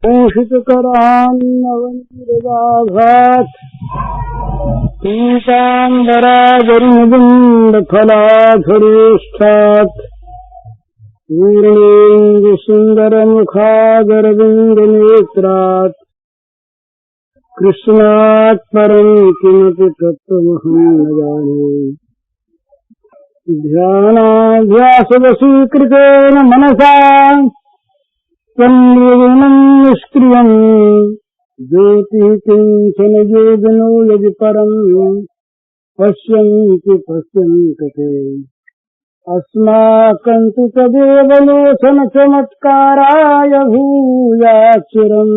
भूषितकरान्नवनीरदाभात् पीताम्बरागरुणबिम्बफलाधरेष्ठात् पूर्णेन्दुसुन्दरमुखादरविन्दनेत्रात् कृष्णात् परं किमपि तत्त्वमहं न जाने। ध्यानाभ्यासवशीकृतेन मनसा तन्निर्गुणं निष्क्रियम् ज्योतिः किञ्चन योगिनो यदि परं पश्यन्ति ते अस्माकं तु तदेव लोचनचमत्काराय भूयाच्चिरम्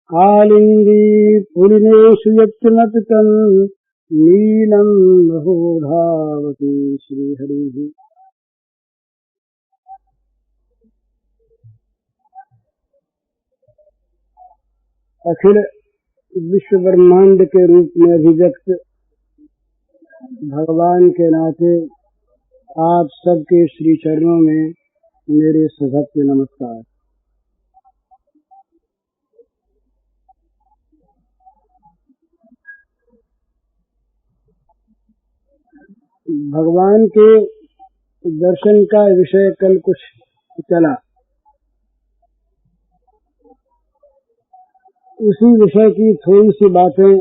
कालिन्दी पुलिनेषु यत्किमपि तन् नीलं महोधावति श्रीहरिः। अखिल विश्व ब्रह्मांड के रूप में अभिव्यक्त भगवान के नाते आप सबके श्री चरणों में मेरे सभक्ति नमस्कार। भगवान के दर्शन का विषय कल कुछ चला, उसी विषय की थोड़ी सी बातें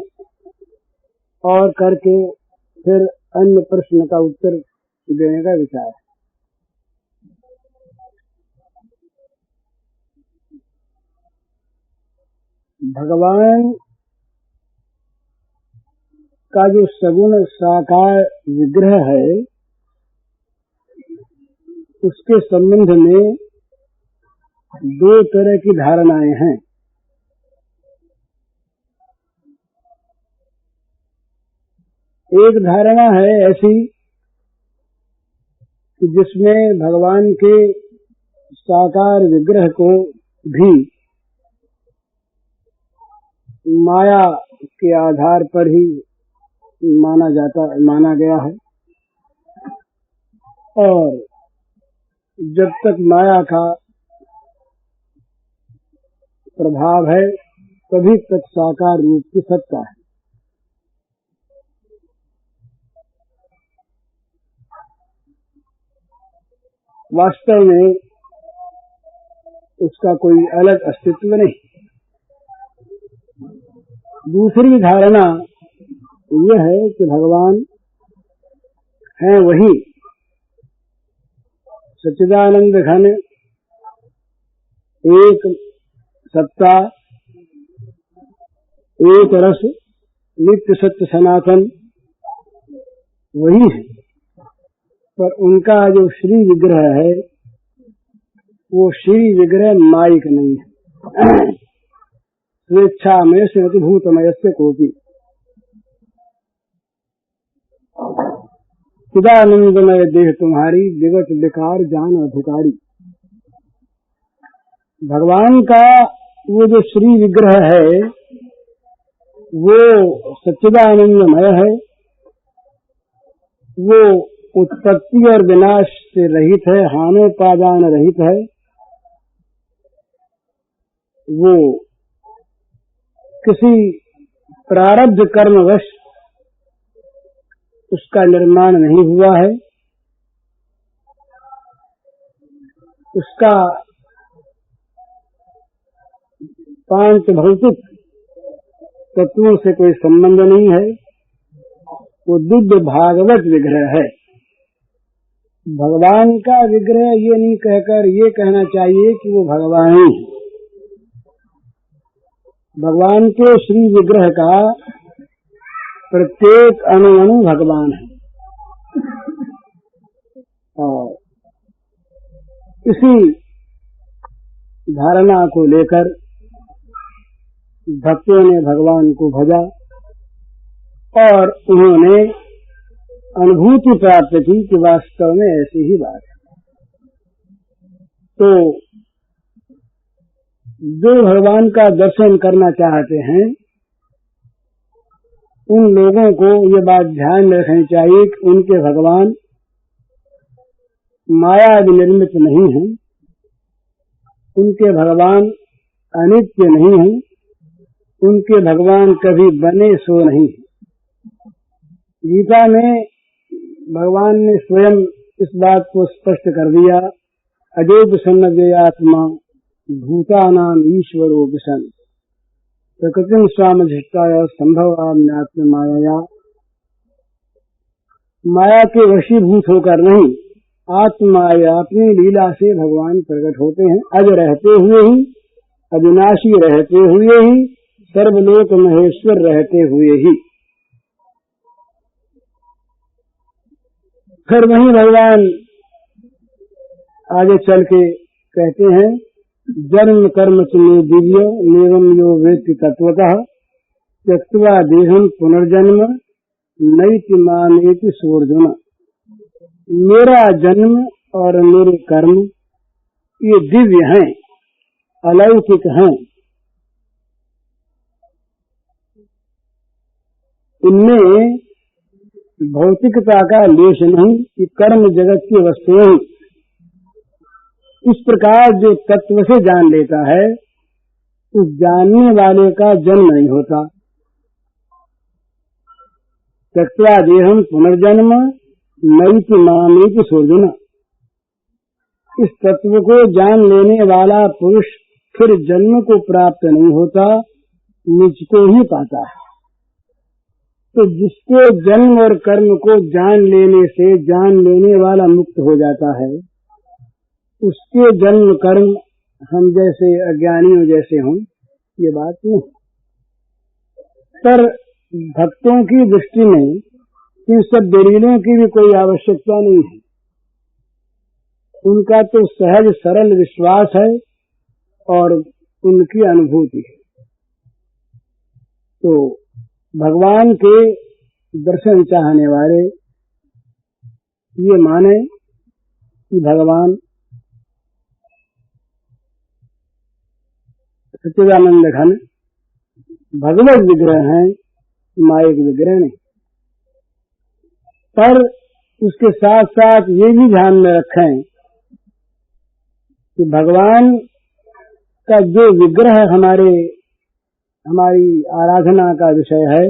और करके फिर अन्य प्रश्न का उत्तर देने का विचार है। भगवान का जो सगुण साकार विग्रह है, उसके संबंध में दो तरह की धारणाएं हैं। एक धारणा है ऐसी कि जिसमें भगवान के साकार विग्रह को भी माया के आधार पर ही माना गया है, और जब तक माया का प्रभाव है तभी तक साकार रूप की सत्ता है। वास्तव में उसका कोई अलग अस्तित्व नहीं। दूसरी धारणा यह है कि भगवान हैं वही सच्चिदानंद घन, एक सत्ता, एक रस, नित्य सत्य सनातन वही है, पर उनका जो श्री विग्रह है वो श्री विग्रह माइक नहीं है। स्वेच्छा में श्रीमति भूतमय से कोटि चिदानंदमय देह तुम्हारी दिवस विकार जान अधिकारी। भगवान का वो जो श्री विग्रह है वो सच्चिदानंदमय है, वो उत्पत्ति और विनाश से रहित है, हानोपादान रहित है। वो किसी प्रारब्ध कर्मवश उसका निर्माण नहीं हुआ है, उसका पांच भौतिक तत्वों से कोई संबंध नहीं है, वो दिव्य भागवत विग्रह है। भगवान का विग्रह ये नहीं कहकर ये कहना चाहिए कि वो भगवान ही है। भगवान के श्री विग्रह का प्रत्येक अणु अणु भगवान है, और इसी धारणा को लेकर भक्तों ने भगवान को भजा और उन्होंने अनुभूति प्राप्त की कि वास्तव में ऐसी ही बात है। तो जो भगवान का दर्शन करना चाहते हैं उन लोगों को ये बात ध्यान रखनी चाहिए कि उनके भगवान माया निर्मित नहीं हैं, उनके भगवान अनित्य नहीं है, उनके भगवान कभी बने सो नहीं। गीता में भगवान ने स्वयं इस बात को स्पष्ट कर दिया, अजोपसन्नव्ययात्मा भूतानाम ईश्वरो विशन प्रकृतिम स्वामधिष्ठाय संभवाम्यात्म माया। माया के वशीभूत होकर नहीं, आत्माया अपनी लीला से भगवान प्रकट होते हैं। अज रहते हुए ही, अविनाशी रहते हुए ही, सर्वलोक महेश्वर रहते हुए ही। फिर वही भगवान आगे चल के कहते हैं, जन्म कर्म च मे दिव्य नेवम यो वेत्ति तत्वतः त्यक्त्वा देहम पुनर्जन्म नैति मामेति सोर्जुन। मेरा जन्म और मेरे कर्म ये दिव्य हैं, अलौकिक हैं। इनमें भौतिकता का लेश नहीं कि कर्म जगत की वस्तुएं। इस प्रकार जो तत्व से जान लेता है, उस जानने वाले का जन्म नहीं होता। त्यक्त्वा देहम पुनर्जन्म नैति मामेति सोर्जुन। इस तत्व को जान लेने वाला पुरुष फिर जन्म को प्राप्त नहीं होता, निज को ही पाता है। तो जिसको जन्म और कर्म को जान लेने से जान लेने वाला मुक्त हो जाता है, उसके जन्म कर्म हम जैसे अज्ञानियों जैसे हों, ये बात नहीं। पर भक्तों की दृष्टि में इन सब दलीलों की भी कोई आवश्यकता नहीं है। उनका तो सहज सरल विश्वास है और उनकी अनुभूति है। तो भगवान के दर्शन चाहने वाले ये माने कि भगवान सच्चिदानंद घन भगवत विग्रह हैं, माइक विग्रह नहीं। पर उसके साथ साथ ये भी ध्यान में रखें कि भगवान का जो विग्रह हमारी आराधना का विषय है,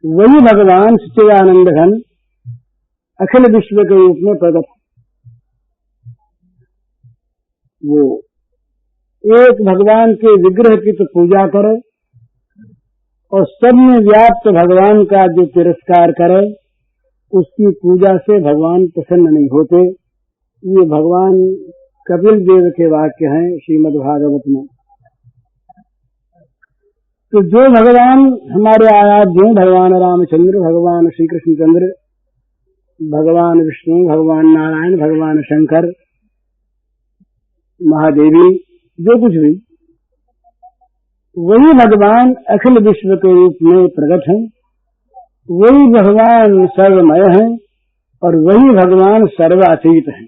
वही भगवान सच्चिदानंद घन अखिल विश्व के रूप में प्रकट। वो एक भगवान के विग्रह की तो पूजा करे और सब में व्याप्त भगवान का जो तिरस्कार करे, उसकी पूजा से भगवान प्रसन्न नहीं होते। ये भगवान कपिल देव के वाक्य हैं श्रीमद् भागवत में। तो जो भगवान हमारे आराध्य हैं, भगवान रामचंद्र, भगवान श्री कृष्णचंद्र, भगवान विष्णु, भगवान नारायण, भगवान शंकर, महादेवी, जो कुछ भी, वही भगवान अखिल विश्व के रूप में प्रकट हैं। वही भगवान सर्वमय हैं और वही भगवान सर्वातीत हैं।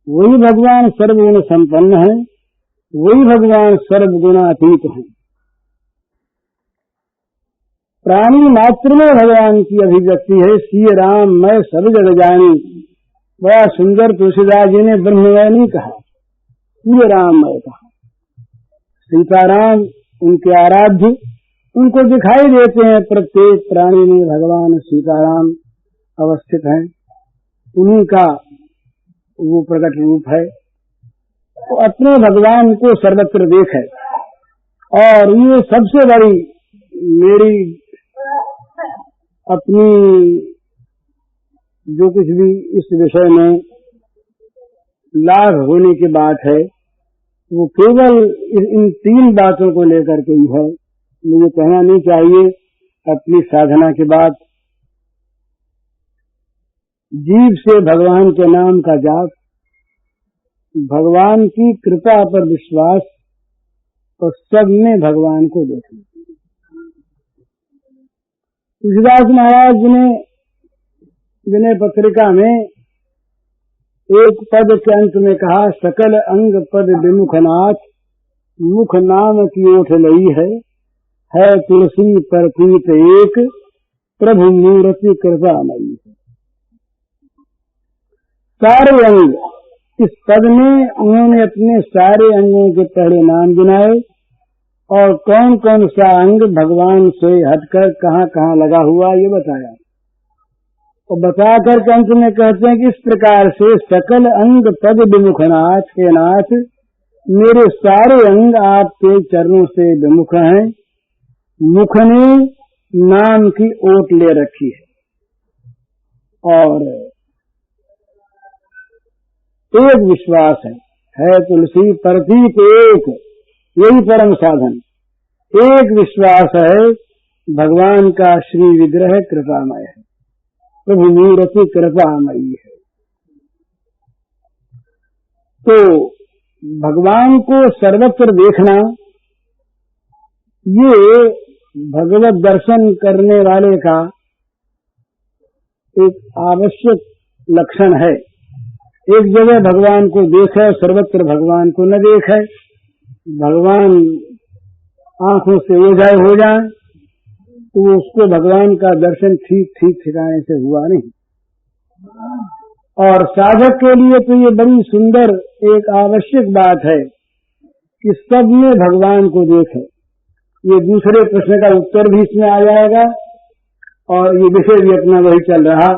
वही भगवान सर्वगुण संपन्न हैं, वही भगवान सर्वगुणातीत हैं। प्राणी मात्र में भगवान की अभिव्यक्ति है। श्री राम मैं सब जग जानी, बड़ा सुंदर तुलसीदास जी ने ब्रह्मवाणी कहा, श्री राम मैं कहा। सीताराम उनके आराध्य, उनको दिखाई देते हैं प्रत्येक प्राणी में भगवान सीताराम अवस्थित हैं। उन्हीं का वो प्रकट रूप है। तो अपने भगवान को सर्वत्र देखे। और ये सबसे बड़ी मेरी अपनी जो कुछ भी इस विषय में लाभ होने की बात है, वो केवल इन तीन बातों को लेकर के ही है। मुझे कहना नहीं चाहिए अपनी साधना के बाद जीव से भगवान के नाम का जाप, भगवान की कृपा पर विश्वास और सब में भगवान को देखना। तुलसीदास महाराज जी ने विनय पत्रिका में एक पद के अंत में कहा, सकल अंग पद विमुखनाथ, मुख नाम की ओठ लई है तुलसी पर प्रीत एक, प्रभु मूर्ति कृपामयी। सारे अंग इस पद में उन्होंने अपने सारे अंगों के पहले नाम गिनाए और कौन कौन सा अंग भगवान से हटकर कहाँ कहाँ लगा हुआ ये बताया। और बता कर अंत में कहते हैं कि इस प्रकार से सकल अंग पद विमुखनाथ के नाथ, मेरे सारे अंग आपके चरणों से विमुख हैं। मुख ने नाम की ओट ले रखी है और एक विश्वास है तुलसी प्रतीक एक, यही परम साधन। एक विश्वास है भगवान का श्री विग्रह कृपामय है, प्रभु मूर्ति कृपामयी है। तो भगवान को सर्वत्र देखना ये भगवत दर्शन करने वाले का एक आवश्यक लक्षण है। एक जगह भगवान को देखे, सर्वत्र भगवान को न देखे, भगवान आंखों से ओझाए हो जाए तो उसको भगवान का दर्शन ठीक ठिकाने से हुआ नहीं। और साधक के लिए तो ये बड़ी सुंदर एक आवश्यक बात है कि सब में भगवान को देखे। ये दूसरे प्रश्न का उत्तर भी इसमें आ जाएगा और ये विषय भी अपना वही चल रहा।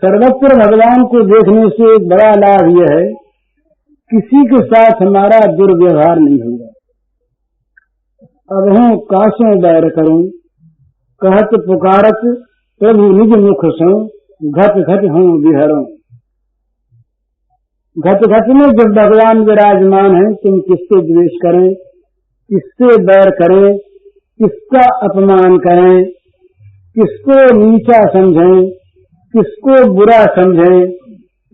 सर्वत्र भगवान को देखने से एक बड़ा लाभ यह है, किसी के साथ हमारा दुर्व्यवहार नहीं होगा। अब हूँ कासों बैर करूं, कहत पुकारत प्रभु निज मुख सो, घट घट हूँ विहरों। घट घट में जब भगवान विराजमान है, तुम किससे द्वेष करें, किससे बैर करें, किसका अपमान करें, किसको नीचा समझें, किसको बुरा समझें,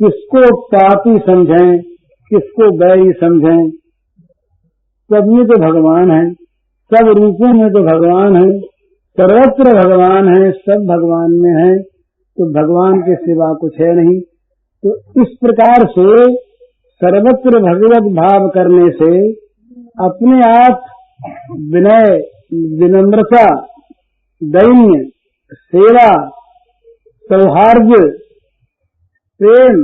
किसको पापी समझें, किसको बैरी समझें। सब में तो भगवान है, सब रूपों में तो भगवान है, सर्वत्र भगवान है, सब भगवान में है, तो भगवान के सिवा कुछ है नहीं। तो इस प्रकार से सर्वत्र भगवत भाव करने से अपने आप विनय, विनम्रता, दैन्य, सेवा, सौहार्द, प्रेम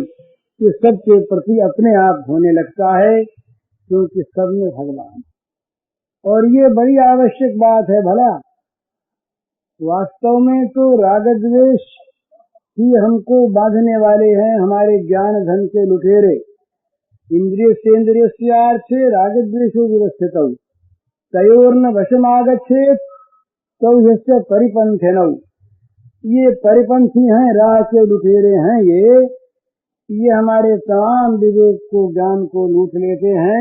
ये सब के प्रति अपने आप होने लगता है, क्योंकि सब में भगवान। और ये बड़ी आवश्यक बात है। भला वास्तव में तो राग द्वेष ही हमको बांधने वाले हैं, हमारे ज्ञान धन के लुटेरे। इंद्रिय सेन्द्रियस्यार्थे राग द्वेषो विवस्थितौ, तयोर्न वशमागच्छेत् तौ ह्यस्य परिपन्थिनौ। ये परिपंथी हैं, राह के लुटेरे हैं। ये हमारे तमाम विवेक को, ज्ञान को लूट लेते हैं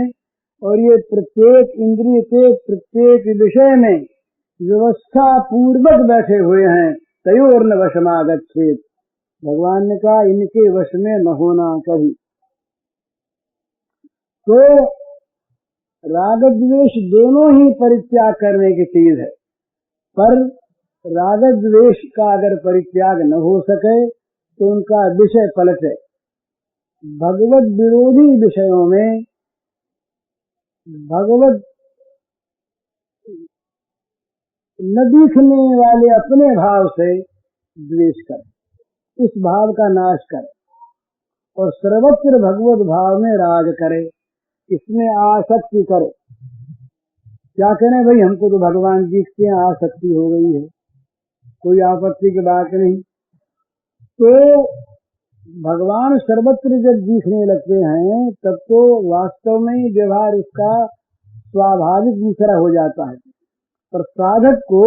और ये प्रत्येक इंद्रिय के प्रत्येक विषय में व्यवस्था पूर्वक बैठे हुए हैं। तयोर्न वशमागच्छेत्, भगवान ने कहा इनके वश में न होना कभी। तो राग द्वेष दोनों ही परित्याग करने की चीज है, पर राग द्वेष का अगर परित्याग न हो सके तो उनका विषय पलटे। भगवत विरोधी विषयों में भगवत न दिखने वाले अपने भाव से द्वेष करे, इस भाव का नाश करे और सर्वत्र भगवत भाव में राग करे, इसमें आसक्ति करे। क्या करें भाई, हमको तो भगवान दिखते हैं, आसक्ति हो गई है, कोई आपत्ति की बात नहीं। तो भगवान सर्वत्र जब दिखने लगते हैं तब तो वास्तव में ही व्यवहार उसका स्वाभाविक दूसरा हो जाता है। पर साधक को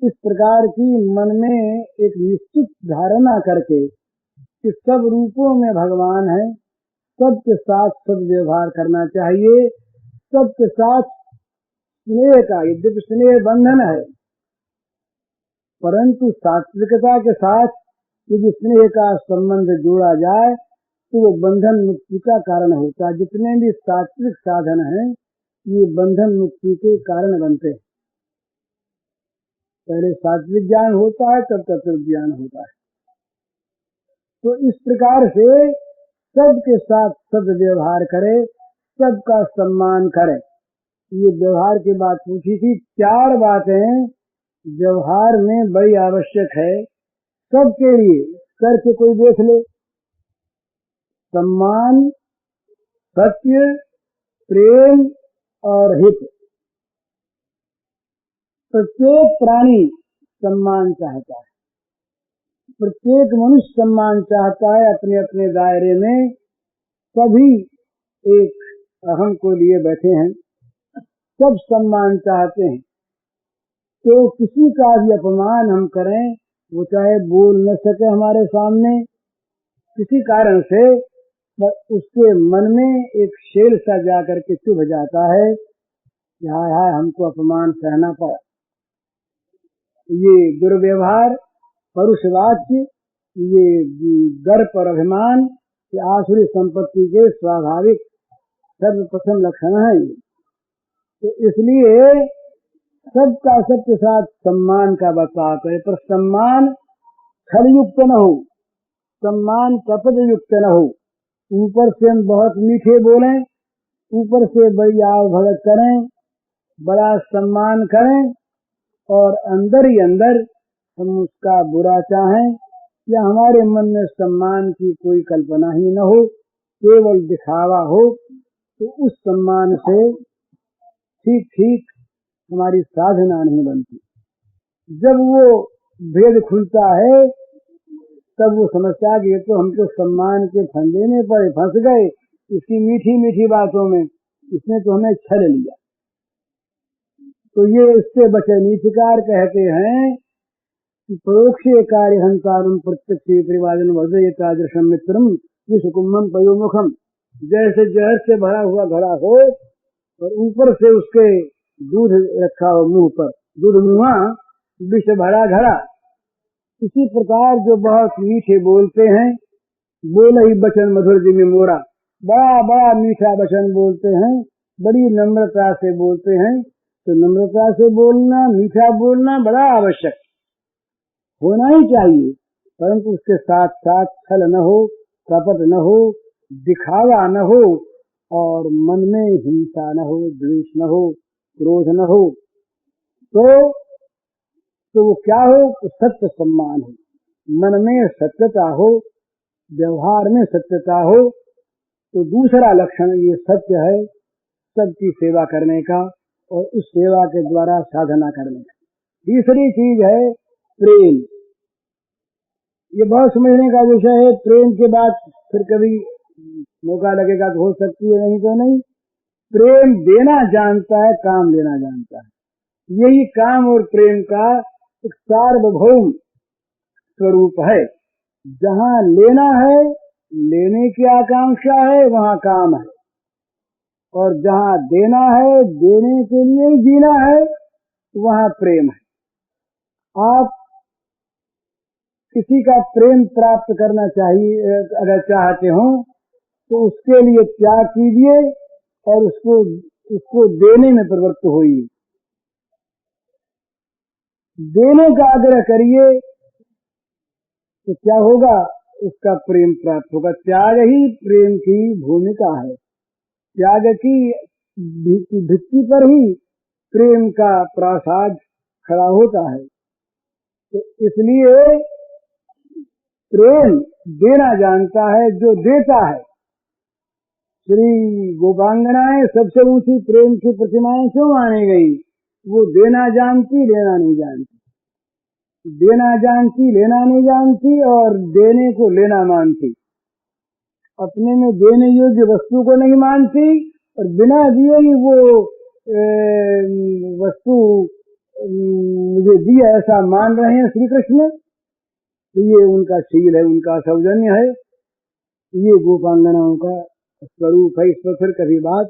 इस प्रकार की मन में एक निश्चित धारणा करके कि सब रूपों में भगवान है, सबके साथ सब व्यवहार करना चाहिए, सबके साथ स्नेह का, यद्यपि स्नेह बंधन है, परंतु सात्विकता के साथ यदि स्नेह का संबंध जोड़ा जाए तो वो बंधन मुक्ति का कारण होता है। जितने भी सात्विक साधन हैं ये बंधन मुक्ति के कारण बनते हैं। पहले सात्विक ज्ञान होता है, तब तत्व ज्ञान होता है। तो इस प्रकार से सबके साथ सद व्यवहार करे, सबका सम्मान करे। ये व्यवहार की बात पूछी थी। 4 बातें व्यवहार में बड़ी आवश्यक है सबके लिए, करके कोई देख ले। सम्मान, सत्य, प्रेम और हित। प्रत्येक प्राणी सम्मान चाहता है, प्रत्येक मनुष्य सम्मान चाहता है। अपने अपने दायरे में सभी एक अहम को लिए बैठे हैं, सब सम्मान चाहते हैं। तो किसी का भी अपमान हम करें, वो चाहे बोल न सके हमारे सामने, किसी कारण से उसके मन में एक शेर सा जाकर के चुभ जाता है, हाय हाय हमको अपमान सहना पड़ा। ये दुर्व्यवहार, परुषवाच्य, ये गर्व और अभिमान, ये आसुरी संपत्ति के स्वाभाविक सर्वप्रथम लक्षण है। तो इसलिए सबका सबके साथ सम्मान का बर्ताव करे, पर सम्मान छलयुक्त न हो, सम्मान कपट युक्त न हो। ऊपर से हम बहुत मीठे बोलें, ऊपर से बड़ी आव भगत करें, बड़ा सम्मान करें, और अंदर ही अंदर हम उसका बुरा चाहें, या हमारे मन में सम्मान की कोई कल्पना ही न हो, केवल दिखावा हो, तो उस सम्मान से ठीक ठीक हमारी साधना नहीं बनती। जब वो भेद खुलता है तब वो समझता है कि ये तो हम तो सम्मान के फंदे में पड़े, फंस गए इसकी मीठी मीठी बातों में, इसने तो हमें छल लिया। तो ये इससे बचे नीतिकार कहते हैं कि परोक्षे कार्य हंकारम प्रत्यक्ष परिवादन वर्धयतादृशम मित्रम विषकुम्भम पयोमुखम। जैसे जहर से भरा हुआ घड़ा हो और ऊपर से उसके दूध रखा हो मुंह पर, दूध मुहा विष भरा घड़ा। इसी प्रकार जो बहुत मीठे बोलते हैं, बोले ही बचन मधुर जिम्मे मोरा, बड़ा बड़ा मीठा वचन बोलते हैं, बड़ी नम्रता से बोलते हैं। तो नम्रता से बोलना, मीठा बोलना बड़ा आवश्यक होना ही चाहिए, परंतु उसके साथ साथ छल न हो, कपट न हो, दिखावा न हो, और मन में हिंसा न हो, द्वेष न हो, क्रोध न हो। तो वो क्या हो, सत्य सम्मान हो, मन में सत्यता हो, व्यवहार में सत्यता हो। तो दूसरा लक्षण ये सत्य है, सबकी सेवा करने का और उस सेवा के द्वारा साधना करने का। तीसरी चीज है प्रेम। ये बहुत समझने का विषय है। प्रेम के बाद फिर कभी मौका लगेगा तो हो सकती है, नहीं तो नहीं। प्रेम देना जानता है, काम लेना जानता है। यही काम और प्रेम का एक सार्वभौम स्वरूप है। जहाँ लेना है, लेने की आकांक्षा है, वहाँ काम है, और जहाँ देना है, देने के लिए ही जीना है, वहाँ प्रेम है। आप किसी का प्रेम प्राप्त करना चाहिए, अगर चाहते हो तो उसके लिए त्याग कीजिए और उसको देने में प्रवृत्त होइए। देने का आग्रह करिए तो क्या होगा, उसका प्रेम प्राप्त होगा। त्याग ही प्रेम की भूमिका है। त्याग की भित्ति पर ही प्रेम का प्रासाद खड़ा होता है। तो इसलिए प्रेम देना जानता है जो देता है। श्री गोपांगनाएं सबसे ऊंची प्रेम की प्रतिमाएं क्यों मानी गई? वो देना जानती, लेना नहीं जानती। देना जानती, लेना नहीं जानती, और देने को लेना मानती। अपने में देने योग्य वस्तु को नहीं मानती, और बिना दिए ही वो वस्तु मुझे दिया ऐसा मान रहे हैं श्री कृष्ण। तो ये उनका शील है, उनका सौजन्य है, ये गोपांगनाओं का स्वरूप है। इस पर फिर कभी बात।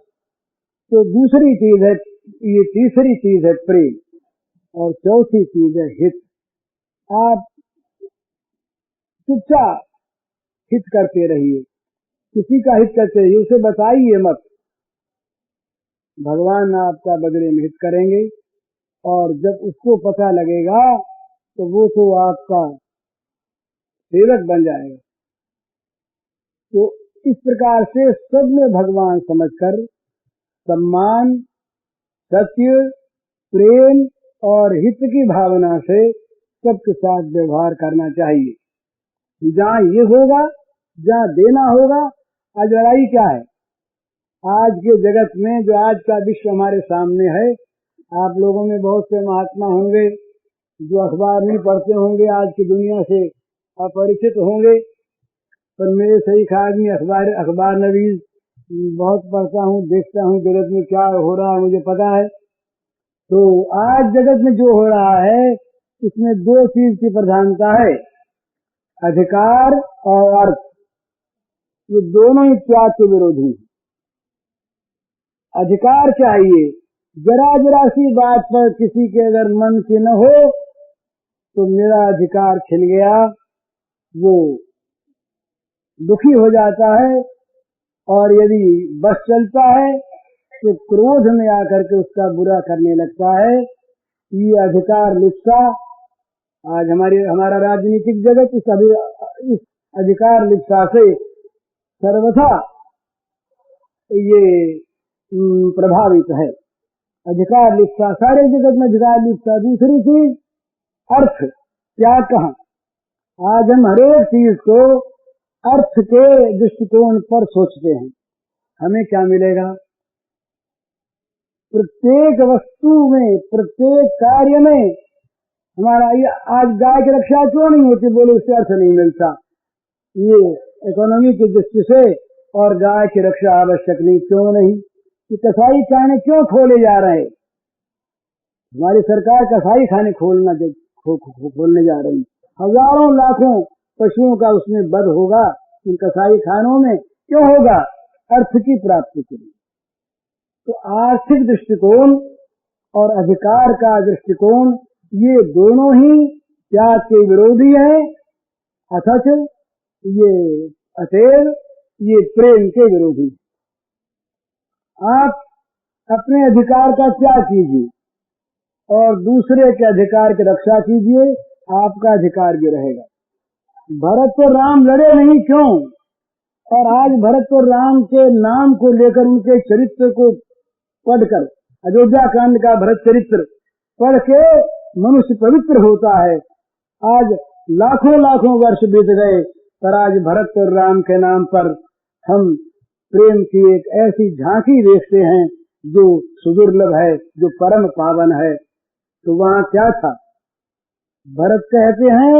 तो दूसरी चीज है, ये तीसरी चीज है प्रेम, और चौथी चीज है हित। आप चुपचाप हित करते रहिए, किसी का हित करते रहिए, उसे बताइए मत। भगवान आपका बदले में हित करेंगे, और जब उसको पता लगेगा तो वो तो आपका सेवक बन जाएगा। तो इस प्रकार से सब में भगवान समझकर सम्मान, सत्य, प्रेम और हित की भावना से सबके साथ व्यवहार करना चाहिए। जहाँ ये होगा, जहाँ देना होगा, आज लड़ाई क्या है? आज के जगत में जो आज का विश्व हमारे सामने है, आप लोगों में बहुत से महात्मा होंगे जो अखबार नहीं पढ़ते होंगे, आज की दुनिया से अपरिचित होंगे, पर मेरे सही आदमी अखबार नवीज बहुत पढ़ता हूँ, देखता हूँ जगत में क्या हो रहा है मुझे पता है। तो आज जगत में जो हो रहा है इसमें दो चीज की प्रधानता है, अधिकार और अर्थ। ये दोनों ही त्याग के विरोधी हैं। अधिकार चाहिए, जरा जरा सी बात पर किसी के अगर मन की न हो तो मेरा अधिकार छिन गया, वो दुखी हो जाता है, और यदि बस चलता है तो क्रोध में आकर के उसका बुरा करने लगता है। ये अधिकार लिप्सा आज हमारा राजनीतिक जगत इस अधिकार लिप्सा से सर्वथा ये प्रभावित है। अधिकार लिप्सा, सारे जगत में अधिकार लिप्सा। दूसरी चीज अर्थ, क्या कहा, आज हम हरेक चीज को अर्थ के दृष्टिकोण पर सोचते हैं। हमें क्या मिलेगा? प्रत्येक वस्तु में, प्रत्येक कार्य में हमारा ये आज गाय की रक्षा क्यों नहीं होती? बोले उससे अर्थ नहीं मिलता। ये इकोनॉमी की दृष्टि से और गाय की रक्षा आवश्यक नहीं, क्यों नहीं? कि कसाई खाने क्यों खोले जा रहे हैं? हमारी सरकार कसाई खाने खोलने जा रही। हजारों लाखों पशुओं का उसमें वध होगा, इन कसाई खानों में क्यों होगा? अर्थ की प्राप्ति के लिए। तो आर्थिक दृष्टिकोण और अधिकार का दृष्टिकोण, ये दोनों ही त्याग के विरोधी हैं, अथच ये अतएव ये प्रेम के विरोधी। आप अपने अधिकार का त्याग कीजिए और दूसरे के अधिकार की रक्षा कीजिए, आपका अधिकार भी रहेगा। भरत और राम लड़े नहीं, क्यों? और आज भरत और राम के नाम को लेकर, उनके चरित्र को पढ़कर, अयोध्या कांड का भरत चरित्र पढ़ के मनुष्य पवित्र होता है। आज लाखों लाखों वर्ष बीत गए, पर आज भरत और राम के नाम पर हम प्रेम की एक ऐसी झांकी देखते हैं जो सुदुर्लभ है, जो परम पावन है। तो वहाँ क्या था? भरत कहते हैं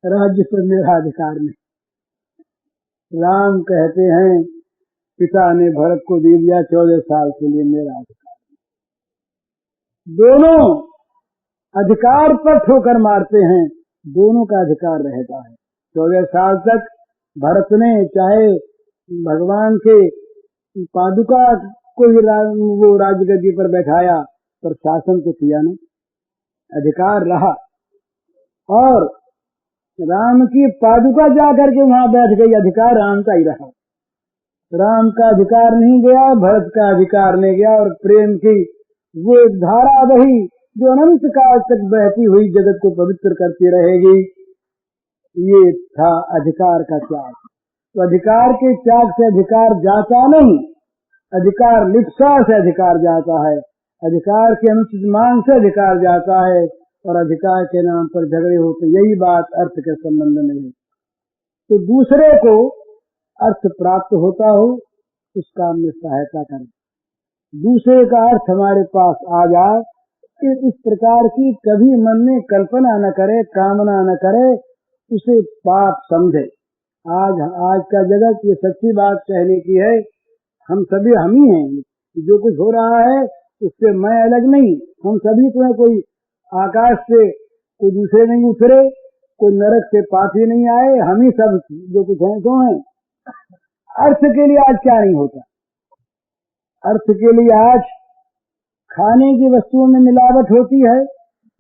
राज्य पर मेरा अधिकार नहीं, राम कहते हैं पिता ने भरत को दे दिया 14 साल के लिए, मेरा अधिकार। दोनों अधिकार पर ठोकर मारते हैं, दोनों का अधिकार रहता है। 14 साल तक भरत ने चाहे भगवान के पादुका को वो राजगद्दी पर बैठाया, पर शासन तो किया नहीं, अधिकार रहा। और राम की पादुका जाकर के वहां बैठ गई, अधिकार राम का ही रहा। राम का अधिकार नहीं गया, भरत का अधिकार नहीं गया, और प्रेम की वो एक धारा बही जो अनंत काल तक बहती हुई जगत को पवित्र करती रहेगी। ये था अधिकार का त्याग। तो अधिकार के त्याग से अधिकार जाता नहीं, अधिकार लिप्सा से अधिकार जाता है, अधिकार के अनुचित मांग से अधिकार जाता है, और अधिकार के नाम पर झगड़े होते। यही बात अर्थ के संबंध में है। तो दूसरे को अर्थ प्राप्त होता हो उस काम में सहायता करें, दूसरे का अर्थ हमारे पास आ जाए, इस प्रकार की कभी मन में कल्पना न करे, कामना न करे, उसे पाप समझे। आज का जगत ये सच्ची बात कहने की है, हम सभी हम ही हैं। जो कुछ हो रहा है उससे मैं अलग नहीं, हम सभी को है। कोई आकाश से कोई दूसरे नहीं उतरे, कोई नरक से पापी नहीं आए, हम ही सब जो कुछ हैं तो हैं। अर्थ के लिए आज क्या नहीं होता? अर्थ के लिए आज खाने की वस्तुओं में मिलावट होती है,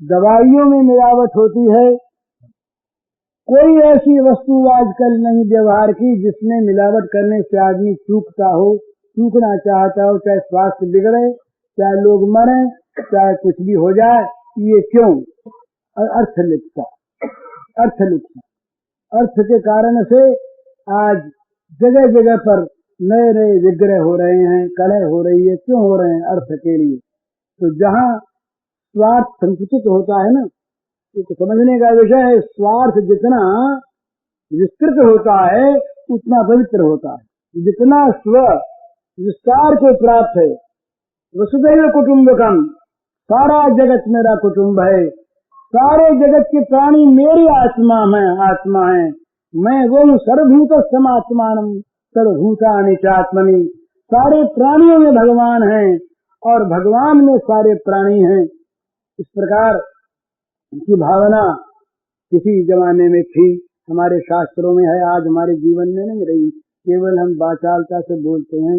दवाइयों में मिलावट होती है। कोई ऐसी वस्तु आजकल नहीं व्यवहार की जिसमें मिलावट करने से आदमी चूकता हो, चूकना चाहता हो, चाहे स्वास्थ्य बिगड़े, चाहे लोग मरे, चाहे कुछ भी हो जाए। ये क्यों? अर्थलिप्सा। अर्थ के कारण से आज जगह जगह पर नए नए विग्रह हो रहे हैं, कलह हो रही है। क्यों हो रहे हैं? अर्थ के लिए। तो जहाँ स्वार्थ संकुचित होता है ना, तो समझने का विषय है, स्वार्थ जितना विस्तृत होता है उतना पवित्र होता है। जितना स्व विस्तार को प्राप्त है, वसुधैव कुटुम्बकम, सारा जगत मेरा कुटुम्ब है, सारे जगत के प्राणी मेरी आत्मा है, मैं वो हूँ सर्वभूत समात्मानम सर्वभूतानि चात्मनि, सारे प्राणियों में भगवान हैं और भगवान में सारे प्राणी हैं। इस प्रकार की भावना किसी जमाने में थी, हमारे शास्त्रों में है, आज हमारे जीवन में नहीं रही, केवल हम वाचालता से बोलते हैं,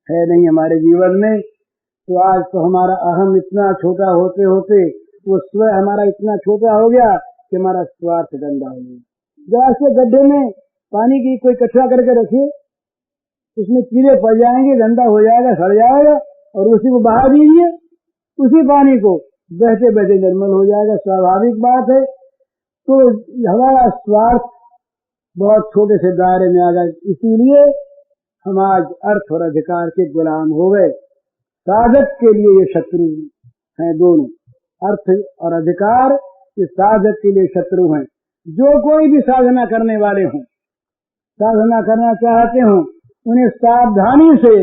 है नहीं हमारे जीवन में। तो आज तो हमारा अहम इतना छोटा होते होते वो स्व हमारा इतना छोटा हो गया कि हमारा स्वार्थ गंदा हो गया। जरा से गड्ढे में पानी की कोई कचरा करके रखिए, उसमें कीड़े पड़ जाएंगे, गंदा हो जाएगा, सड़ जाएगा, और उसी को बहा दीजिए, उसी पानी को बहते बहते निर्मल हो जाएगा, स्वाभाविक बात है। तो हमारा स्वार्थ बहुत छोटे से दायरे में आ गए, इसीलिए हम आज अर्थ और अधिकार के गुलाम हो गए। साधक के लिए ये शत्रु हैं दोनों, अर्थ और अधिकार ये साधक के लिए शत्रु हैं। जो कोई भी साधना करने वाले हों, साधना करना चाहते हों, उन्हें सावधानी से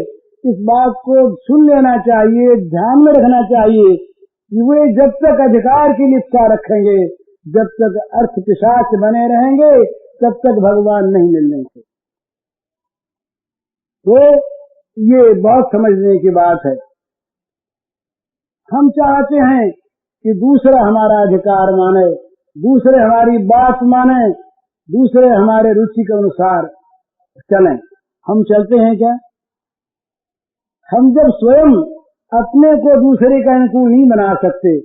इस बात को सुन लेना चाहिए, ध्यान में रखना चाहिए कि वे जब तक अधिकार की लिप्सा रखेंगे, जब तक अर्थ पिशाच बने रहेंगे, तब तक भगवान नहीं मिलने से। तो ये बहुत समझने की बात है। हम चाहते हैं कि दूसरा हमारा अधिकार माने, दूसरे हमारी बात माने, दूसरे हमारे रुचि के अनुसार चलें। हम चलते हैं क्या? हम जब स्वयं अपने को दूसरे का अनुकूल नहीं बना सकते,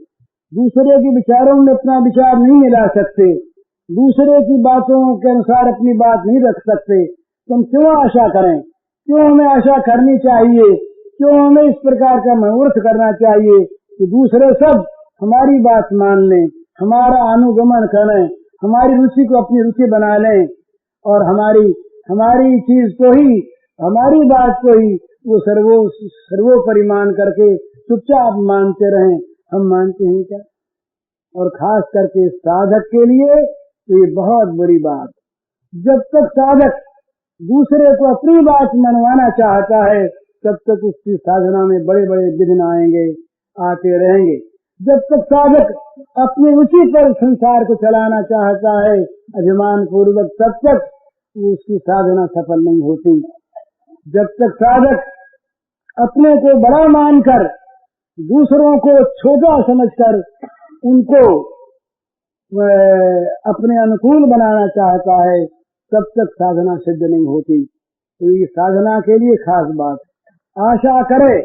दूसरे के विचारों में अपना विचार नहीं मिला सकते, दूसरे की बातों के अनुसार अपनी बात नहीं रख सकते, तो हम क्यों आशा करें? क्यों हमें आशा करनी चाहिए? क्यों हमें इस प्रकार का मनोरथ करना चाहिए कि दूसरे सब हमारी बात मान लें, हमारा अनुगमन करें, हमारी रुचि को अपनी रुचि बना लें और हमारी चीज को ही, हमारी बात को ही वो सर्वोपरि मान करके चुपचाप मानते रहें। हम मानते हैं क्या? और खास करके साधक के लिए तो ये बहुत बुरी बात। जब तक साधक दूसरे को अपनी बात मनवाना चाहता है, तब तक उसकी साधना में बड़े बड़े विघ्न आएंगे, आते रहेंगे। जब तक साधक अपनी रुचि पर संसार को चलाना चाहता है अभिमान पूर्वक, तब तक उसकी साधना सफल नहीं होती। जब तक साधक अपने को बड़ा मानकर दूसरों को छोटा समझकर उनको अपने अनुकूल बनाना चाहता है, तब तक साधना सिद्ध नहीं होती। तो ये साधना के लिए खास बात, आशा करे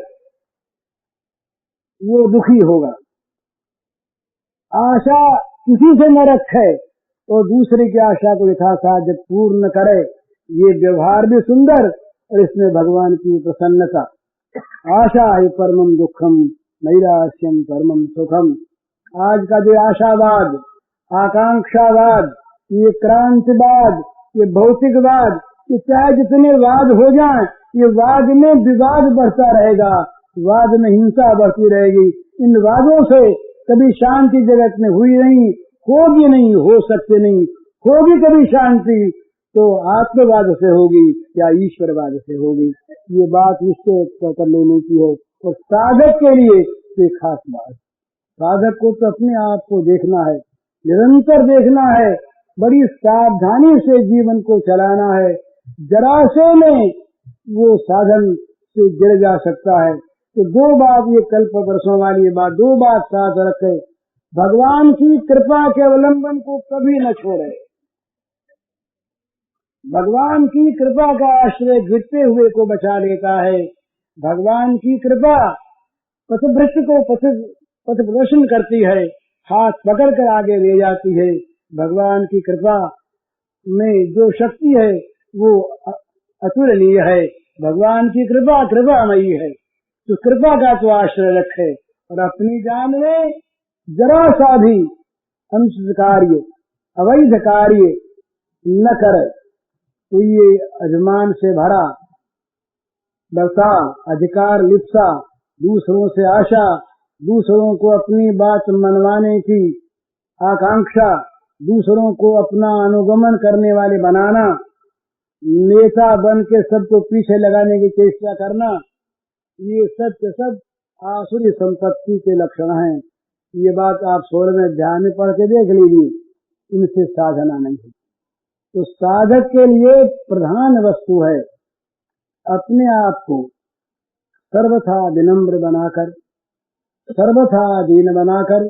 वो दुखी होगा, आशा किसी से न रखे और दूसरे की आशा को यथासाध्य पूर्ण करे। ये व्यवहार भी सुंदर और इसमें भगवान की प्रसन्नता। आशा ही परमम दुखम नैराश्यम परमम सुखम। आज का जो आशावाद, आकांक्षावाद, ये क्रांतिवाद, ये भौतिकवाद, ये चाहे जितने वाद हो जाएं, ये वाद में विवाद बढ़ता रहेगा, वाद में हिंसा बढ़ती रहेगी। इन वादों से कभी शांति जगत में हुई नहीं, होगी नहीं, हो सकते नहीं। होगी कभी शांति तो आत्मवाद से होगी या ईश्वरवाद से होगी। ये बात निश्चय कर लेने की है। और साधक के लिए ये खास बात, साधक को तो अपने आप को देखना है, निरंतर देखना है, बड़ी सावधानी से जीवन को चलाना है। जरा से में वो साधन से गिर जा सकता है। तो दो बात, ये कल्प वर्षों वाली बात, दो बात साथ रखे। भगवान की कृपा के अवलंबन को कभी न छोड़े। भगवान की कृपा का आश्रय गिरते हुए को बचा लेता है। भगवान की कृपा पथभ्रष्ट को पथ प्रदर्शन करती है, हाथ पकड़ कर आगे ले जाती है। भगवान की कृपा में जो शक्ति है वो अतुलनीय है। भगवान की कृपा कृपामयी है। तो कृपा का तो आश्रय रखे और अपनी जान में जरा सा भी अनुचित कार्य, अवैध कार्य न करे। तो ये अभिमान से भरा डरता, अधिकार लिप्सा, दूसरों से आशा, दूसरों को अपनी बात मनवाने की आकांक्षा, दूसरों को अपना अनुगमन करने वाले बनाना, नेता बन के सबको पीछे लगाने की चेष्टा करना, ये सब आसुरी संपत्ति के लक्षण हैं। ये बात आप 16 में ध्यान में पढ़ के देख लीजिए, इनसे साधना नहीं है। तो साधक के लिए प्रधान वस्तु है अपने आप को सर्वथा विनम्र बनाकर, सर्वथा दीन बनाकर,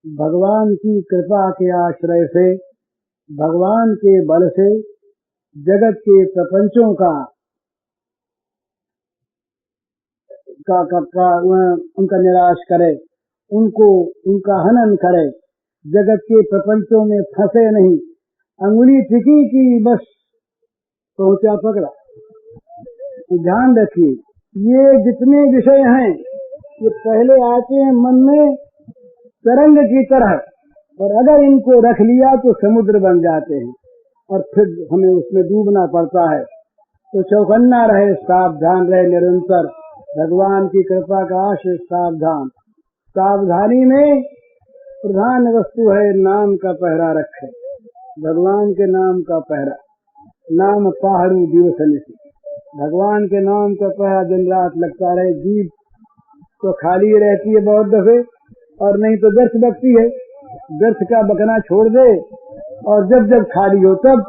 भगवान की कृपा के आश्रय से, भगवान के बल से जगत के प्रपंचों का उनका निराश करे, उनका हनन करे, जगत के प्रपंचों में फंसे नहीं। अंगुली टिकी की बस पहुंचा पकड़ा। ध्यान रखिए, ये जितने विषय हैं ये पहले आते हैं मन में तरंग की तरह, और अगर इनको रख लिया तो समुद्र बन जाते हैं और फिर हमें उसमें डूबना पड़ता है। तो चौकन्ना रहे, सावधान रहे, निरंतर भगवान की कृपा का आश्रय, सावधान। सावधानी में प्रधान वस्तु है नाम का पहरा रखे, भगवान के नाम का पहरा। नाम पहाड़ू दिवसन से, भगवान के नाम का पहरा दिन रात लगता रहे। जीभ तो खाली रहती है बहुत दफे, और नहीं तो व्यर्थ बकती है। व्यर्थ का बकना छोड़ दे, और जब जब खाली हो तब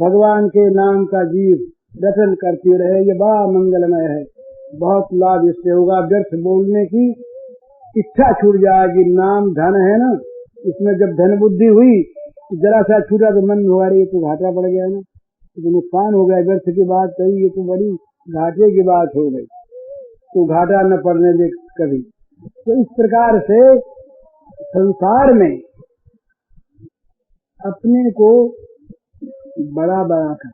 भगवान के नाम का जीव रटन करती रहे। ये बड़ा मंगलमय है, बहुत लाभ इससे होगा। व्यर्थ बोलने की इच्छा छूट जाएगी। नाम धन है ना, इसमें जब धन बुद्धि हुई, जरा सा छूटा तो मन हुआ रही, तो घाटा पड़ गया ना, तो नुकसान हो गया। व्यर्थ की बात कही, ये तो बड़ी घाटे की बात हो गई, तो घाटा न पड़ने दे कभी। तो इस प्रकार से संसार में अपने को बड़ा बनाकर,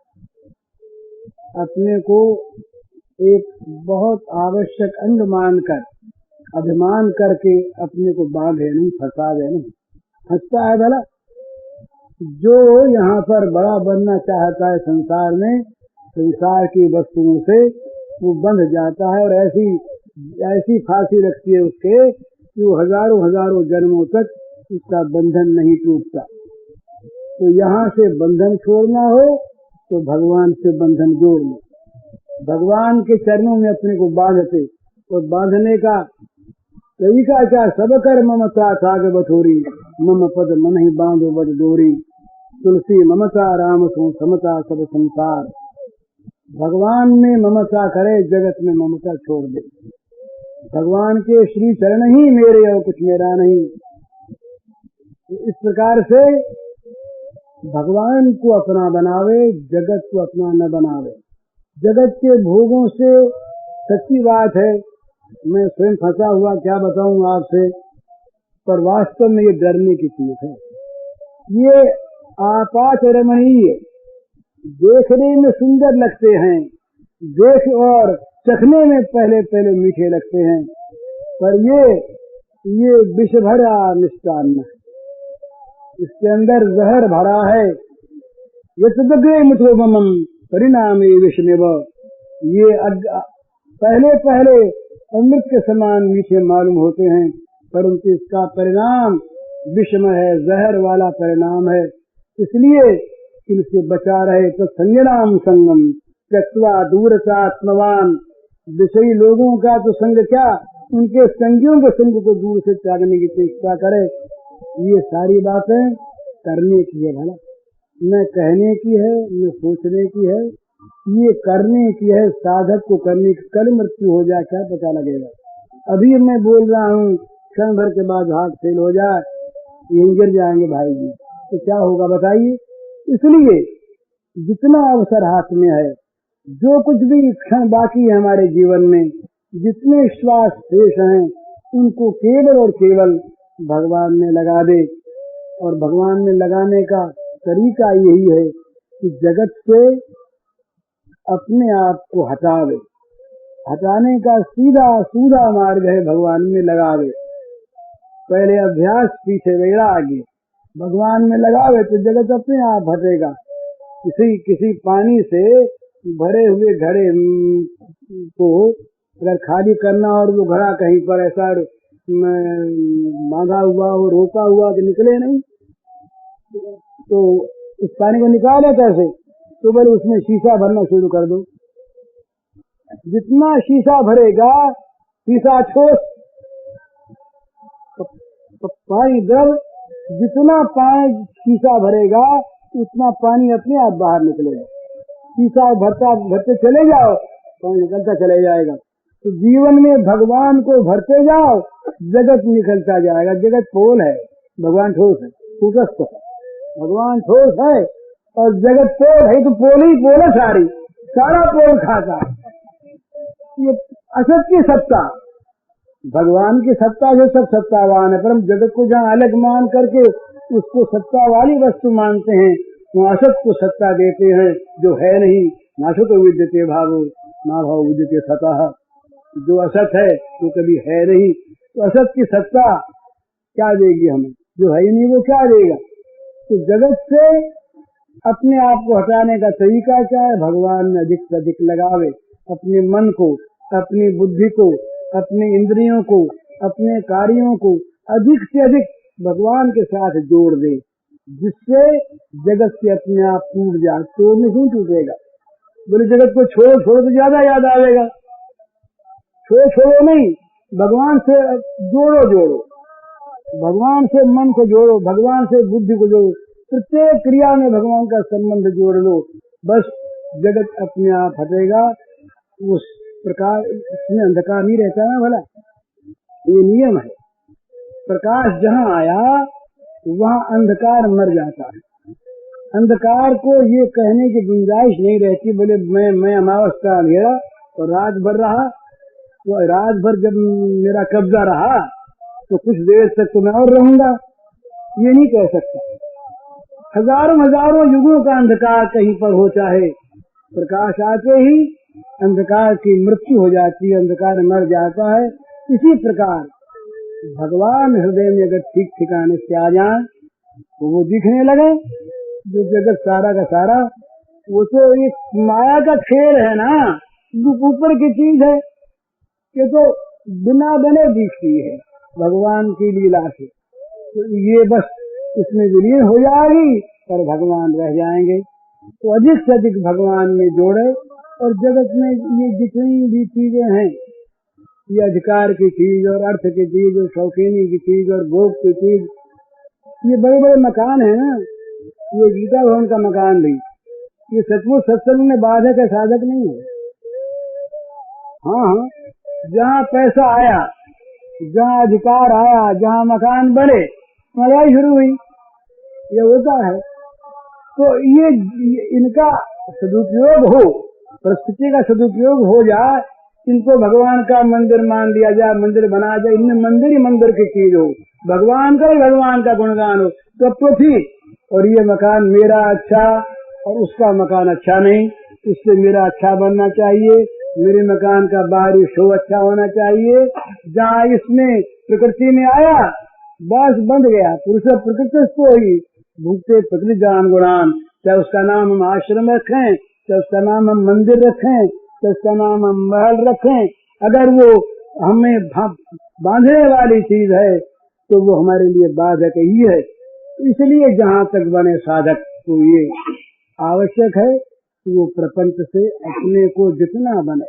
अपने को एक बहुत आवश्यक अंग मानकर, अभिमान करके अपने को बांधे नहीं, फंसावे नहीं। फंसता है भला जो यहाँ पर बड़ा बनना चाहता है संसार में, संसार की वस्तुओं से वो बंध जाता है, और ऐसी फांसी रखती है उसके कि वो हजारों जन्मों तक उसका बंधन नहीं टूटता। तो यहाँ से बंधन छोड़ना हो तो भगवान से बंधन जोड़ लो। भगवान के चरणों में अपने को बांधते, और बांधने का तरीका क्या? सब कर ममता साग बठोरी, मम पद मन ही बांधो बद डोरी। तुलसी ममता राम सो समता सब संसार। भगवान में ममता करे, जगत में ममता छोड़ दे। भगवान के श्री चरण ही मेरे, और कुछ मेरा नहीं। इस प्रकार से भगवान को अपना बनावे, जगत को अपना न बनावे। जगत के भोगों से सच्ची बात है, मैं स्वयं फंसा हुआ क्या बताऊं आपसे, पर वास्तव में ये डरने की चीज है। ये आपात रमणीय, देखने में सुंदर लगते हैं, देख और चखने में पहले मीठे लगते हैं, पर ये विष भरा मिष्टान्न है, इसके अंदर जहर भरा है। ये तदग्रे मुठोबमम परिणाम विषमेव। ये पहले अमृत के समान मीठे मालूम होते हैं, परंतु इसका परिणाम विषम है, जहर वाला परिणाम है। इसलिए इनसे बचा रहे। तो संज्ञानाम संगम त्यक्त्वा दूरतात्मवान। विषयी लोगों का तो संग क्या, उनके संगियों के संग को दूर से त्यागने की चेष्टा करे। ये सारी बातें करने की है भला, न कहने की है, न सोचने की है, ये करने की है। साधक को करने की, कल मृत्यु हो जाए क्या पता लगेगा। अभी मैं बोल रहा हूँ, क्षण भर के बाद हाथ फेल हो जाए, यहीं गिर जाएंगे भाई जी, तो क्या होगा बताइए। इसलिए जितना अवसर हाथ में है, जो कुछ भी क्षण बाकी है हमारे जीवन में, जितने श्वास शेष हैं, उनको केवल और केवल भगवान में लगा दे। और भगवान में लगाने का तरीका यही है कि जगत से अपने आप को हटावे। हटाने का सीधा मार्ग है भगवान में लगावे। पहले अभ्यास, पीछे वैराग्य। भगवान में लगावे तो जगत अपने आप हटेगा। किसी पानी से भरे हुए घड़े को अगर खाली करना और वो घड़ा कहीं पर ऐसा मांगा हुआ हो, रोका हुआ कि निकले नहीं, तो इस पानी को निकाले कैसे? तो बोले उसमें शीशा भरना शुरू कर दो। जितना शीशा भरेगा, शीशा ठोस तो पानी द्रव, जितना पानी शीशा भरेगा उतना पानी अपने आप बाहर निकलेगा। शीशा भरते चले जाओ, पानी निकलता चले जाएगा। तो जीवन में भगवान को भरते जाओ, जगत निकलता जाएगा। जगत पोल है, भगवान ठोस है, कूटस्थ है। भगवान ठोस है और जगत पोल है, तो पोल ही पोल है, सारा पोल खाता है। ये असत की सत्ता, भगवान की सत्ता जो सब सत्तावान है, परम जगत को जहाँ अलग मान करके उसको सत्ता वाली वस्तु मानते हैं, वो असत को सत्ता देते हैं जो है नहीं। नासतो विद्यते भावो ना भाव विद्यते सतः। जो असत है वो कभी है नहीं, तो असत की सत्ता क्या देगी हमें? जो है ही नहीं वो क्या देगा? तो जगत से अपने आप को हटाने का तरीका क्या है? भगवान में अधिक से अधिक लगावे, अपने मन को, अपनी बुद्धि को, अपने इंद्रियों को, अपने कार्यों को अधिक से अधिक भगवान के साथ जोड़ दे, जिससे जगत से अपने आप टूट जाए। तोड़ने क्यों टूटेगा? बोले जगत को छोड़ो तो ज्यादा याद आवेगा। छोड़ो नहीं, भगवान से जोड़ो, भगवान से मन को जोड़ो, भगवान से बुद्धि को जोड़ो। प्रत्येक क्रिया में भगवान का संबंध जोड़ लो, बस जगत अपने आप हटेगा। उस प्रकार इसमें अंधकार नहीं रहता ना भला, ये नियम है। प्रकाश जहाँ आया वहाँ अंधकार मर जाता है। अंधकार को ये कहने की गुंजाइश नहीं रहती। बोले मैं अमावस का अंधेरा और रात भर रहा, तो रात भर जब मेरा कब्जा रहा तो कुछ देर तक तो मैं और रहूंगा, ये नहीं कह सकता। हजारों युगों का अंधकार कहीं पर हो, चाहे प्रकाश आते ही अंधकार की मृत्यु हो जाती है, अंधकार मर जाता है। इसी प्रकार भगवान हृदय में अगर ठीक ठिकाने से आ जाए तो वो दिखने लगे। जो जगत सारा का सारा वो तो एक माया का खेल है ना, ऊपर की चीज है, ये तो बिना बने दिखती है भगवान की लीला से। तो ये बस इसमें विलीन हो जाएगी और भगवान रह जाएंगे। तो अधिक से अधिक भगवान में जोड़े। और जगत में ये जितनी भी चीजें हैं, ये अधिकार की चीज और अर्थ की चीज और शौकीनी की चीज और भोग की चीज, ये बड़े बड़े मकान है ना। ये गीता भवन का मकान भी, ये सचमुच सत्संग में बाधक है, साधक नहीं है। हाँ, जहाँ पैसा आया, जहाँ अधिकार आया, जहाँ मकान बने, लड़ाई शुरू हुई, ये होता है। तो ये इनका सदुपयोग हो, परिस्थिति का सदुपयोग हो जाए, इनको भगवान का मंदिर मान लिया जाए, मंदिर बनाया जाए, इनमें मंदिर ही मंदिर की चीज हो, भगवान का ही भगवान का गुणगान हो, तब तो ठीक। और ये मकान मेरा अच्छा और उसका मकान अच्छा नहीं, इससे मेरा अच्छा बनना चाहिए, मेरे मकान का बाहरी शो अच्छा होना चाहिए। जहाँ इसमें प्रकृति में आया बस बंध गया, पुरुष प्रकृति को ही भूखते प्रकृति जान गुणान। चाहे उसका नाम हम आश्रम रखें, चाहे उसका नाम हम मंदिर रखें, चाहे उसका नाम हम महल रखें, अगर वो हमें बांधने वाली चीज है तो वो हमारे लिए बाधक ही है। इसलिए जहाँ तक बने साधक तो ये आवश्यक है कि वो प्रपंच से अपने को जितना बने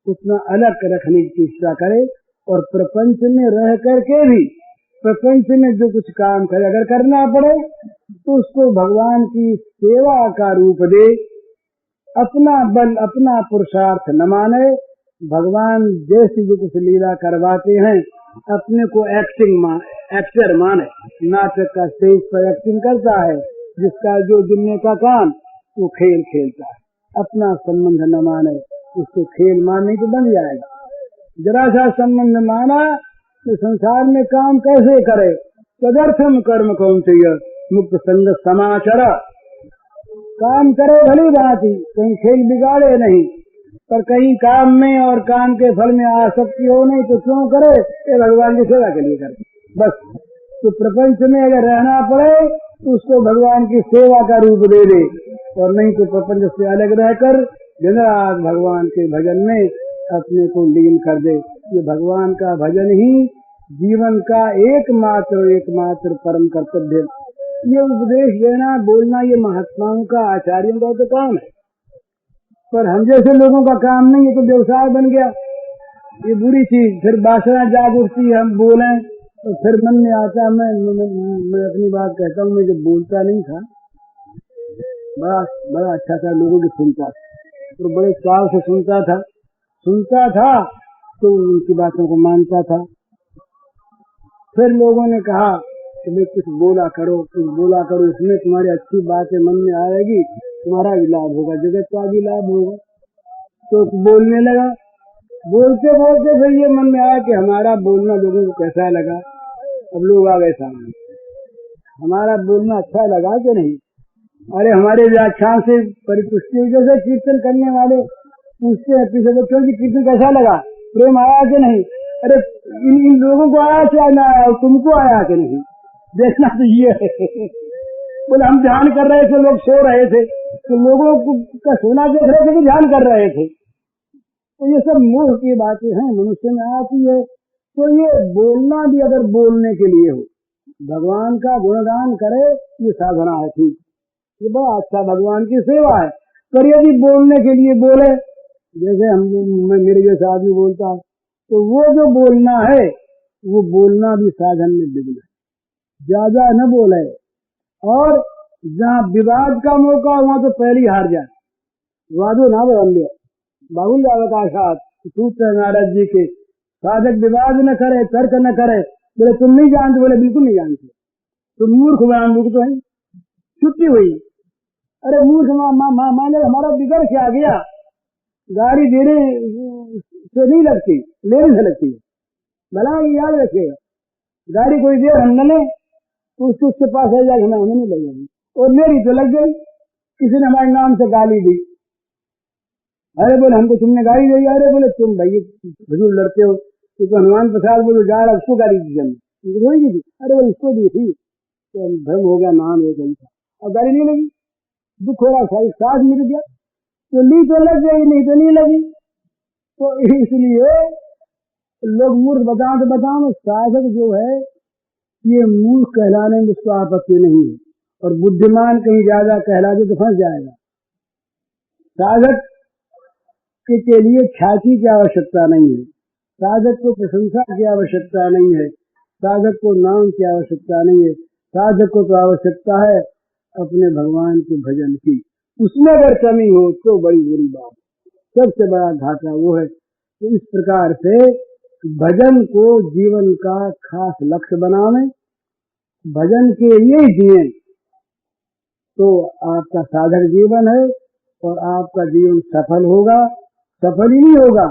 उतना अलग रखने की चेष्टा करे। और प्रपंच में रह करके भी प्रपंच में जो कुछ काम करे, अगर करना पड़े तो उसको भगवान की सेवा का रूप दे, अपना बल अपना पुरुषार्थ न माने। भगवान जैसी जो कुछ लीला करवाते हैं अपने को एक्टर माने, नाटक का स्टेज पर एक्टिंग करता है, जिसका जो दुनिया का काम वो खेल खेलता है, अपना संबंध न माने, उसको खेल मानने को बन जाएगा। जरा सा संबंध माना तो संसार में काम कैसे करे? तदर्थम कर्म कौन्तेय मुक्त संग समाचर। काम करे भली भांति, कहीं खेल बिगाड़े नहीं, पर कहीं काम में और काम के फल में आसक्ति हो नहीं तो क्यों करे? ये भगवान की सेवा के लिए करे बस। तो प्रपंच में अगर रहना पड़े तो उसको भगवान की सेवा का रूप दे दे, और नहीं तो प्रपंच से अलग रहकर दिन रात भगवान के भजन में अपने को लीन कर दे। ये भगवान का भजन ही जीवन का एकमात्र परम कर्तव्य ये उपदेश देना बोलना ये महात्माओं का आचार्यों का तो काम है, पर हम जैसे लोगों का काम नहीं है। तो व्यवसाय बन गया, ये बुरी चीज। फिर वासना जाग उठती है, हम बोलें तो फिर मन में आता है। मैं अपनी बात कहता हूँ, मैं जब बोलता नहीं था बड़ा अच्छा था, लोगों की सुनता था तो बड़े चाव से सुनता था तो उनकी बातों को मानता था। फिर लोगों ने कहा कि भाई कुछ बोला करो, इसमें तुम्हारी अच्छी बातें मन में आएगी, तुम्हारा भी लाभ होगा, जगत का भी लाभ होगा। तो बोलने लगा, बोलते बोलते फिर ये मन में आया कि हमारा बोलना लोगों को कैसा लगा। अब लोग आ गए सामने, हमारा बोलना अच्छा लगा कि नहीं। अरे हमारे व्याख्यान से परिपुष्टि, जैसे कीर्तन करने वाले पूछते हैं पीछे बच्चों की कीर्तन कैसा लगा, प्रेम आया कि नहीं। अरे इन लोगों को आया क्या ना आया, तुमको आया कि नहीं, देखना तो ये है। बोले हम ध्यान कर रहे थे, लोग सो रहे थे, तो लोगों का सोना देख रहे थे कि ध्यान कर रहे थे। तो ये सब मूर्ख की बातें हैं, मनुष्य में आती है। तो ये बोलना भी अगर बोलने के लिए हो, भगवान का गुणगान करे, ये साधना है, ठीक, ये बड़ा अच्छा भगवान की सेवा है। पर यदि बोलने के लिए बोले, जैसे मेरे जैसा आदमी बोलता है, तो वो जो बोलना है वो बोलना भी साधन में विघ्न है। ज्यादा न बोले, और जहाँ विवाद का मौका हुआ तो पहले हार जाए, वादो ना बदल बाहुल अवकाशात सूत्र नारद जी के। साधक विवाद न करे, तर्क न करे। बोले तुम नहीं जानते, बोले बिल्कुल नहीं जानते, तुम मूर्ख मूर्ख तो है, छुट्टी हुई। अरे मूर्ख माने हमारा बिगड़ क्या गया, गाड़ी देने से नहीं लगती, लेने से लगती है। भला याद रखिएगा, गाड़ी कोई देर हम न ले तो उसके पास है जाए, हमें नहीं लगेगी। और मेरी तो लग गई, किसी ने हमारे नाम से गाली दी। अरे बोले हमको तुमने गाड़ी दी। अरे बोले तुम भाई भजूर लड़ते हो, तो हनुमान प्रसाद बोलो जा रहा, उसको गाड़ी दी हमने, थोड़ी दी थी। अरे बोले इसको दी थी, तो भ्रम हो गया, नाम एक ही था, और गाड़ी नहीं लगी, दुख हो रहा, साथ मिल गया। तो ली तो लग गई, नहीं तो नहीं लगी। तो इसलिए लोग मूर्ख बताओ, साधक जो है ये मूर्ख कहलाने में उसको आपत्ति नहीं है, और बुद्धिमान कहीं ज्यादा कहला दे तो फंस जाएगा। साधक के लिए ख्याति की आवश्यकता नहीं है, साधक को प्रशंसा की आवश्यकता नहीं है, साधक को नाम की आवश्यकता नहीं है। साधक को तो आवश्यकता है अपने भगवान के भजन की। उसमें अगर कमी हो तो बड़ी बुरी बात, सबसे बड़ा घाटा वो है। तो इस प्रकार से भजन को जीवन का खास लक्ष्य बनावे, भजन के लिए जिए, तो आपका साधक जीवन है और आपका जीवन सफल होगा। सफल ही नहीं होगा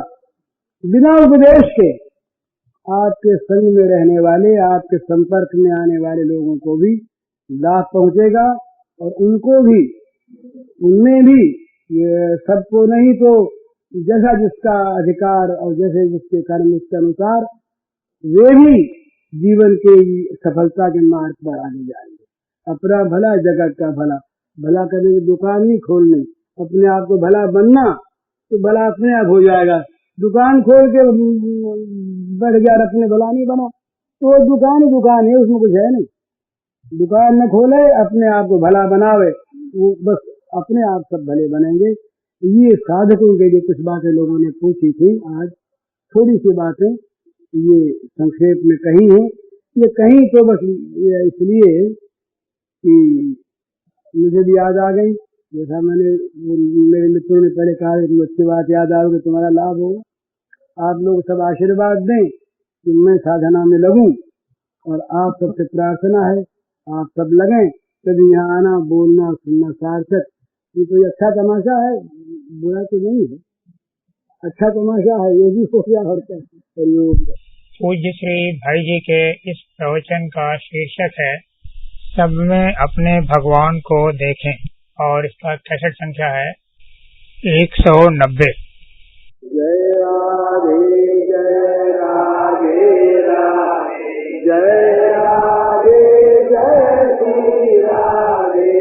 बिना उपदेश के। आपके संग में रहने वाले, आपके संपर्क में आने वाले लोगों को भी लाभ पहुंचेगा, और उनको भी, उनमें भी, सबको नहीं तो जैसा जिसका अधिकार और जैसे जिसके कर्म उसके अनुसार वे भी जीवन के सफलता के मार्ग पर आगे जाएंगे। अपना भला जगत का भला, भला करने की दुकान ही खोलने, अपने आप को भला बनना तो भला अपने आप हो जाएगा। दुकान खोल के बढ़ गया, अपने भला नहीं बना तो दुकान ही दुकान है, उसमें कुछ है नहीं। दुकान न खोले, अपने आप को भला बनावे, वो बस अपने आप सब भले बनेंगे। ये साधकों के लिए कुछ बातें लोगों ने पूछी थी, आज थोड़ी सी बातें ये संक्षेप में कही है। ये कहीं तो बस ये इसलिए कि मुझे भी याद आ गई, जैसा मैंने मेरे मित्रों ने पहले कहा कि अच्छी बात याद आओगे तुम्हारा लाभ होगा। आप लोग सब आशीर्वाद दें कि मैं साधना में लगूं, और आप सबसे प्रार्थना है आप सब लगें, तभी यहाँ आना, बोलना, सुनना सार्थक। ये कोई अच्छा तमाशा है, बुरा तो नहीं है, अच्छा तमाशा है, ये भी हो गया। और क्या पूज्य श्री भाई जी के इस प्रवचन का शीर्षक है सब में अपने भगवान को देखें, और इसका 63 संख्या है 190। जय राधे जय राधे राधे, जय राधे जय श्री राधे,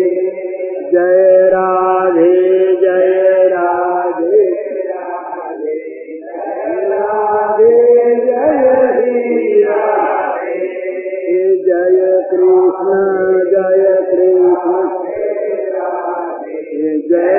जय राधे जय राधे राधे, जय राधे जय श्री राधे, जय कृष्ण जय कृष्ण जय